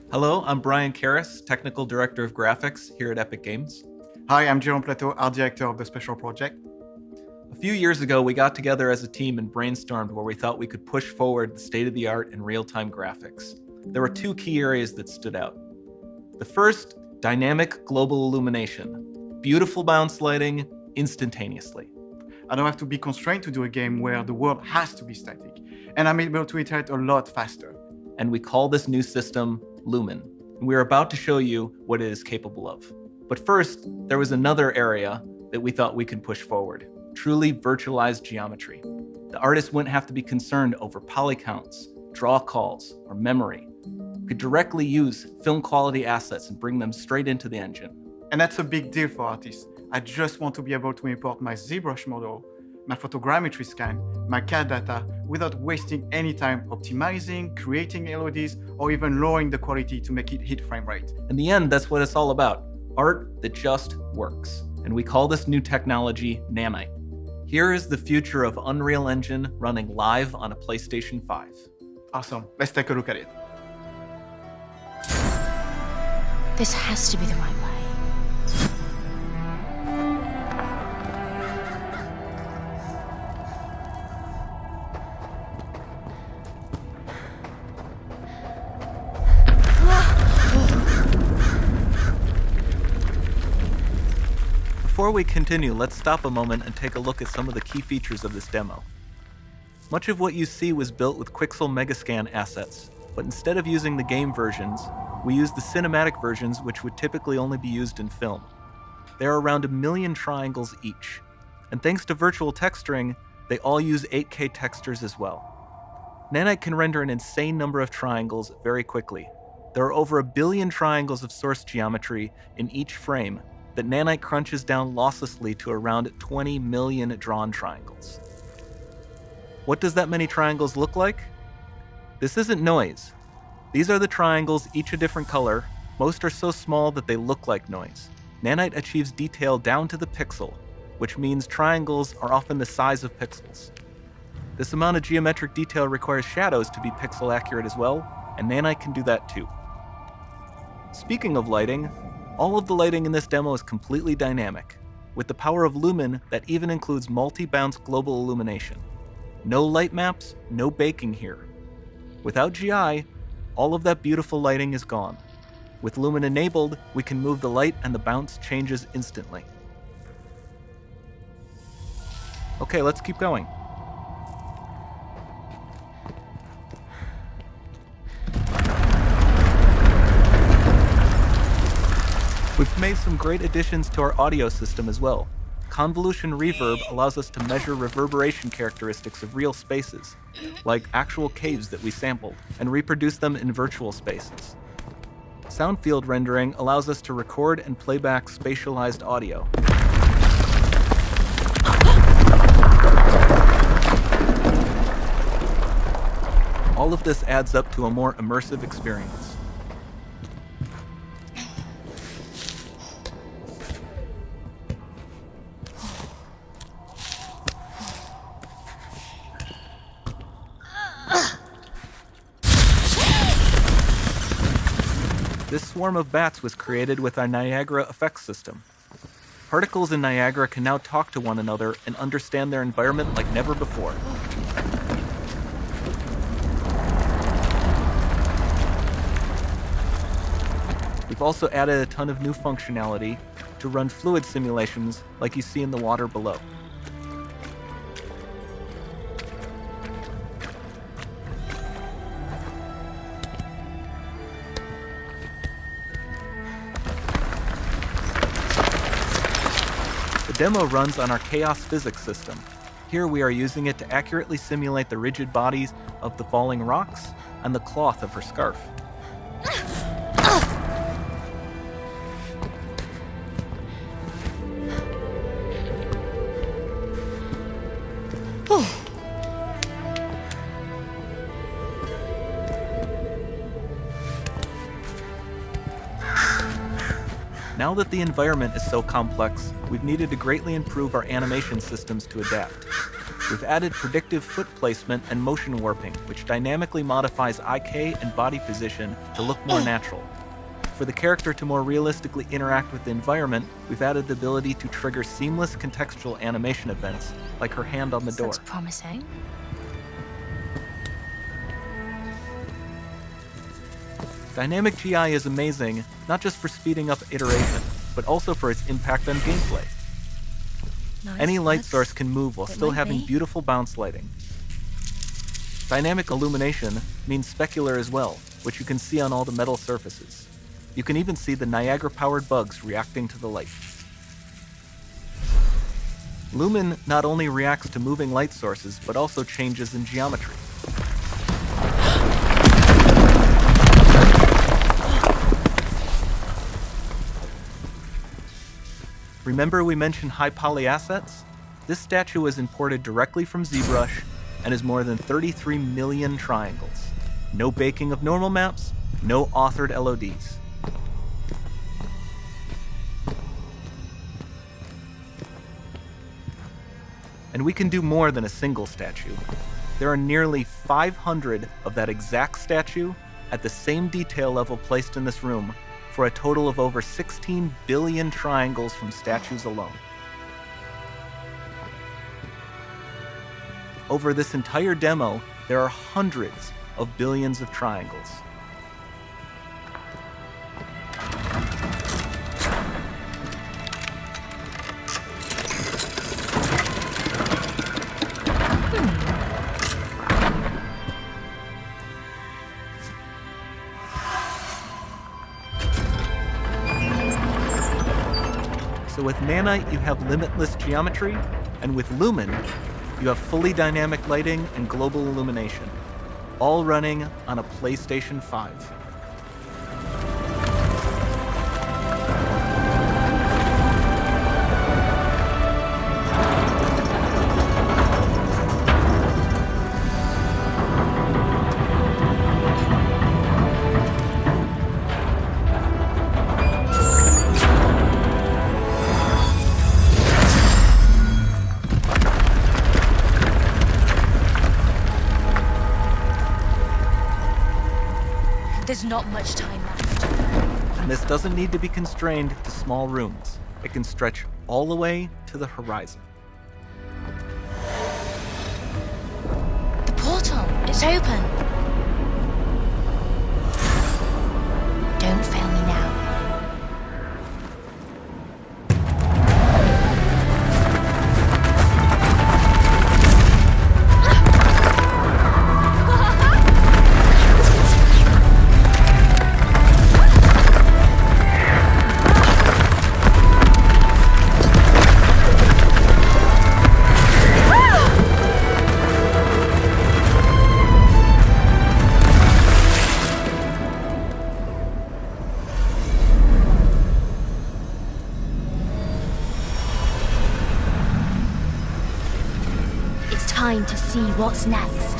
Hello, I'm Brian Karras, Technical Director of Graphics here at Epic Games. Hi, I'm Jérôme Plateau, Art Director of the Special Project. A few years ago, we got together as a team and brainstormed where we thought we could push forward the state-of-the-art in real-time graphics. There were two key areas that stood out. The first, dynamic global illumination. Beautiful bounce lighting, instantaneously. I don't have to be constrained to do a game where the world has to be static, and I'm able to iterate a lot faster. And we call this new system Lumen. And we're about to show you what it is capable of. But first, there was another area that we thought we could push forward. Truly virtualized geometry. The artist wouldn't have to be concerned over poly counts, draw calls, or memory. We could directly use film quality assets and bring them straight into the engine. And that's a big deal for artists. I just want to be able to import my ZBrush model, my photogrammetry scan, my CAD data, without wasting any time optimizing, creating LODs, or even lowering the quality to make it hit frame rate. In the end, that's what it's all about. Art that just works. And we call this new technology Nanite. Here is the future of Unreal Engine running live on a PlayStation 5. Awesome, let's take a look at it. This has to be the right way. Before we continue, let's stop a moment and take a look at some of the key features of this demo. Much of what you see was built with Quixel Megascan assets, but instead of using the game versions, we used the cinematic versions, which would typically only be used in film. There are around 1 million triangles each, and thanks to virtual texturing, they all use 8K textures as well. Nanite can render an insane number of triangles very quickly. There are over 1 billion triangles of source geometry in each frame, that Nanite crunches down losslessly to around 20 million drawn triangles. What does that many triangles look like? This isn't noise. These are the triangles, each a different color. Most are so small that they look like noise. Nanite achieves detail down to the pixel, which means triangles are often the size of pixels. This amount of geometric detail requires shadows to be pixel accurate as well, and Nanite can do that too. Speaking of lighting, all of the lighting in this demo is completely dynamic, with the power of Lumen that even includes multi-bounce global illumination. No light maps, no baking here. Without GI, all of that beautiful lighting is gone. With Lumen enabled, we can move the light and the bounce changes instantly. Okay, let's keep going. We've made some great additions to our audio system as well. Convolution reverb allows us to measure reverberation characteristics of real spaces, like actual caves that we sampled, and reproduce them in virtual spaces. Sound field rendering allows us to record and play back spatialized audio. All of this adds up to a more immersive experience. This swarm of bats was created with our Niagara effects system. Particles in Niagara can now talk to one another and understand their environment like never before. We've also added a ton of new functionality to run fluid simulations like you see in the water below. The demo runs on our chaos physics system. Here we are using it to accurately simulate the rigid bodies of the falling rocks and the cloth of her scarf. Now that the environment is so complex, we've needed to greatly improve our animation systems to adapt. we've added predictive foot placement and motion warping, which dynamically modifies IK and body position to look more natural. For the character to more realistically interact with the environment, we've added the ability to trigger seamless contextual animation events, like her hand on the door. Looks promising. Dynamic GI is amazing, not just for speeding up iteration, but also for its impact on gameplay. Nice. Any light Looks- source can move while it still might having be. beautiful bounce lighting. Dynamic illumination means specular as well, which you can see on all the metal surfaces. You can even see the Niagara-powered bugs reacting to the light. Lumen not only reacts to moving light sources, but also changes in geometry. Remember we mentioned high poly assets? This statue was imported directly from ZBrush and is more than 33 million triangles. No baking of normal maps, no authored LODs. And we can do more than a single statue. There are nearly 500 of that exact statue at the same detail level placed in this room, for a total of over 16 billion triangles from statues alone. Over this entire demo, there are hundreds of billions of triangles. So with Nanite, you have limitless geometry, and with Lumen, you have fully dynamic lighting and global illumination, all running on a PlayStation 5. There's not much time left. And this doesn't need to be constrained to small rooms. It can stretch all the way to the horizon. The portal, it's open. Don't fail me now. Time to see what's next.